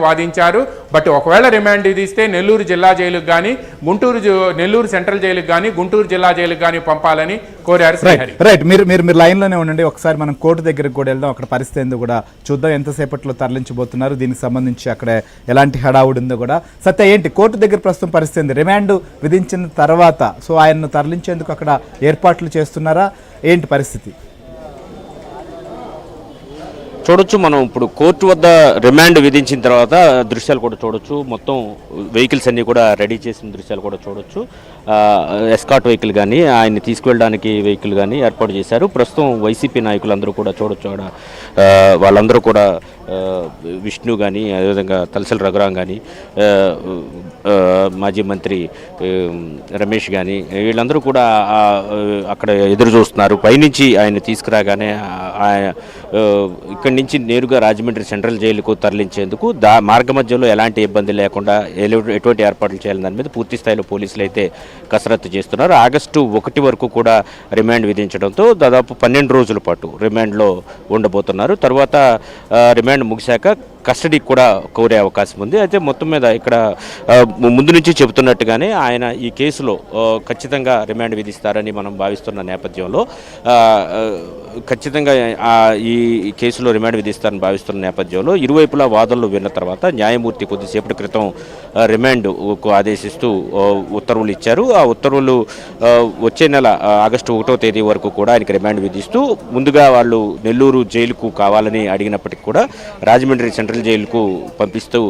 వాదించారు. బట్ ఒకవేళ రిమాండ్ విధిస్తే నెల్లూరు జిల్లా జైలుకు కానీ నెల్లూరు సెంట్రల్ జైలుకు కానీ గుంటూరు జిల్లా జైలుకు కానీ పంపాలని కోరారు. రైట్, మీరు లైన్లోనే ఉండండి. ఒకసారి మనం కోర్టు దగ్గరికి కూడా వెళ్దాం. అక్కడ పరిస్థితి ఏందో కూడా చూద్దాం. ఎంతసేపట్లో తరలించబోతున్నారు, దీనికి సంబంధించి అక్కడ ఎలాంటి హడావుడి ఉందో కూడా. సత్య, ఏంటి కోర్టు దగ్గర ప్రస్తుతం పరిస్థితి ఏంది? రిమాండ్ విధించిన తర్వాత సో ఆయన్ను తరలించేందుకు అక్కడ ఏర్పాట్లు చేస్తున్నారా? ఏంటి పరిస్థితి? చూడొచ్చు, మనం ఇప్పుడు కోర్టు వద్ద రిమాండ్ విధించిన తర్వాత దృశ్యాలు కూడా చూడొచ్చు. మొత్తం వెహికల్స్ అన్నీ కూడా రెడీ చేసిన దృశ్యాలు కూడా చూడొచ్చు. ఎస్కాట్ వెహికల్ కానీ ఆయన్ని తీసుకువెళ్ళడానికి వెహికల్ కానీ ఏర్పాటు చేశారు. ప్రస్తుతం వైసీపీ నాయకులందరూ కూడా చూడొచ్చు. అక్కడ వాళ్ళందరూ కూడా విష్ణు కానీ, అదేవిధంగా తలసల రఘురాం కానీ, మాజీ మంత్రి రమేష్ కానీ, వీళ్ళందరూ కూడా అక్కడ ఎదురు చూస్తున్నారు. పైనుంచి ఆయన తీసుకురాగానే ఇక్కడి నుంచి నేరుగా రాజమండ్రి సెంట్రల్ జైలుకు తరలించేందుకు మార్గ మధ్యలో ఎలాంటి ఇబ్బంది లేకుండా ఎటువంటి ఏర్పాట్లు చేయాలని దాని మీద పూర్తి స్థాయిలో పోలీసులు అయితే కసరత్తు చేస్తున్నారు. ఆగస్టు 1 వరకు కూడా రిమాండ్ విధించడంతో దాదాపు 12 రోజుల పాటు రిమాండ్లో ఉండబోతున్నారు. తర్వాత రిమాండ్ ముగిశాక కస్టడీకి కూడా కోరే అవకాశం ఉంది. అయితే మొత్తం మీద ఇక్కడ ముందు నుంచి చెబుతున్నట్టుగానే ఆయన ఈ కేసులో ఖచ్చితంగా రిమాండ్ విధిస్తారని మనం భావిస్తున్న నేపథ్యంలో ఖచ్చితంగా ఈ కేసులో రిమాండ్ విధిస్తారని భావిస్తున్న నేపథ్యంలో ఇరువైపులా వాదనలు విన్న తర్వాత న్యాయమూర్తి కొద్దిసేపటి క్రితం రిమాండ్కు ఆదేశిస్తూ ఉత్తర్వులు ఇచ్చారు. ఆ ఉత్తర్వులు వచ్చే నెల ఆగస్టు 1వ తేదీ వరకు కూడా ఆయనకి రిమాండ్ విధిస్తూ, ముందుగా వాళ్ళు నెల్లూరు జైలుకు కావాలని అడిగినప్పటికీ కూడా రాజమండ్రి సెంట్రల్ జైలుకు పంపిస్తూ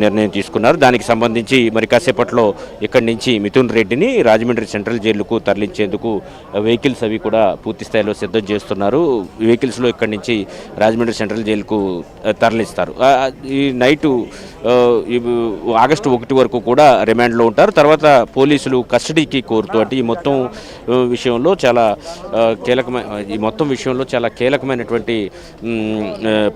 నిర్ణయం తీసుకున్నారు. దానికి సంబంధించి మరి కాసేపట్లో ఇక్కడి నుంచి మిథున్ రెడ్డిని రాజమండ్రి సెంట్రల్ జైలుకు తరలించేందుకు వెహికల్స్ అవి కూడా పూర్తి స్థాయిలో సిద్ధం చేస్తున్నారు. వెహికల్స్లో ఇక్కడి నుంచి రాజమండ్రి సెంట్రల్ జైలుకు తరలిస్తారు. ఈ నైటు ఆగస్టు 1 వరకు కూడా రిమాండ్లో ఉంటారు. తర్వాత పోలీసులు కస్టడీకి కోరుతూ, అంటే ఈ మొత్తం విషయంలో చాలా కీలకమైనటువంటి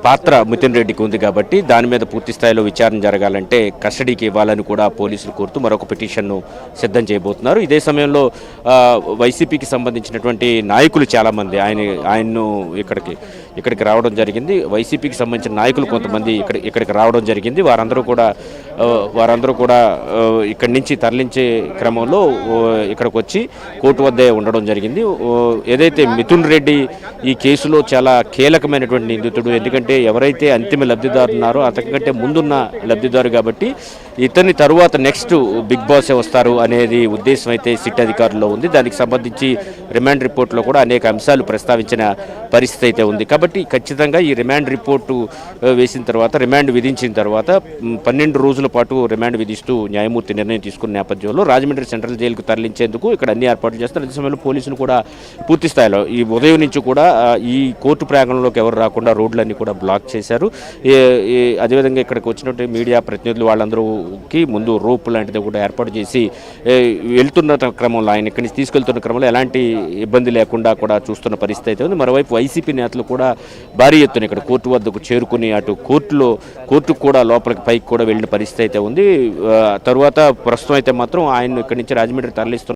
పాత్ర మిథున్ రెడ్డికి ఉంది కాబట్టి దాని మీద పూర్తి స్థాయిలో విచారణ జరగాలంటే కస్టడీకి ఇవ్వాలని కూడా పోలీసులు కోరుతూ మరొక పిటిషన్ను సిద్ధం చేయబోతున్నారు. ఇదే సమయంలో వైసీపీకి సంబంధించినటువంటి నాయకులు చాలామంది ఆయన్ను ఇక్కడికి రావడం జరిగింది. వైసీపీకి సంబంధించిన నాయకులు కొంతమంది ఇక్కడికి రావడం జరిగింది. వారందరూ కూడా ఇక్కడి నుంచి తరలించే క్రమంలో ఇక్కడికి వచ్చి కోర్టు వద్దే ఉండడం జరిగింది. ఏదైతే మిథున్ రెడ్డి ఈ కేసులో చాలా కీలకమైనటువంటి నిందితుడు, ఎందుకంటే ఎవరైతే అంతిమ లబ్ధిదారు ఉన్నారో అంతకంటే ముందున్న లబ్ధిదారు కాబట్టి ఇతని తరువాత నెక్స్ట్ బిగ్ బాసే వస్తారు అనేది ఉద్దేశం అయితే సిట్ అధికారుల్లో ఉంది. దానికి సంబంధించి రిమాండ్ రిపోర్ట్లో కూడా అనేక అంశాలు ప్రస్తావించిన పరిస్థితి అయితే ఉంది. కాబట్టి ఖచ్చితంగా ఈ రిమాండ్ రిపోర్టు వేసిన తర్వాత, రిమాండ్ విధించిన తర్వాత 12 రోజుల పాటు రిమాండ్ విధిస్తూ న్యాయమూర్తి నిర్ణయం తీసుకున్న నేపథ్యంలో రాజమండ్రి సెంట్రల్ జైలుకు తరలించేందుకు ఇక్కడ అన్ని ఏర్పాట్లు చేస్తారు. అదే సమయంలో పోలీసులు కూడా పూర్తి స్థాయిలో ఈ ఉదయం నుంచి కూడా ఈ కోర్టు ప్రాంగణంలోకి ఎవరు రాకుండా రోడ్లన్నీ కూడా బ్లాక్ చేశారు. అదేవిధంగా ఇక్కడికి వచ్చినట్టు మీడియా ప్రతినిధులు వాళ్ళందరూకి ముందు రోప్ లాంటిది కూడా ఏర్పాటు చేసి వెళ్తున్న క్రమంలో, ఆయన ఇక్కడి నుంచి తీసుకెళ్తున్న క్రమంలో ఎలాంటి ఇబ్బంది లేకుండా కూడా చూస్తున్న పరిస్థితి అయితే ఉంది. మరోవైపు వైసీపీ నేతలు కూడా భారీ ఎత్తున ఇక్కడ కోర్టు వద్దకు చేరుకుని అటు కోర్టుకు కూడా లోపలికి పైకి కూడా వెళ్ళిన పరిస్థితి అయితే ఉంది. తరువాత ప్రస్తుతం అయితే మాత్రం ఆయన ఇక్కడి నుంచి రాజమండ్రి తరలిస్తున్నారు.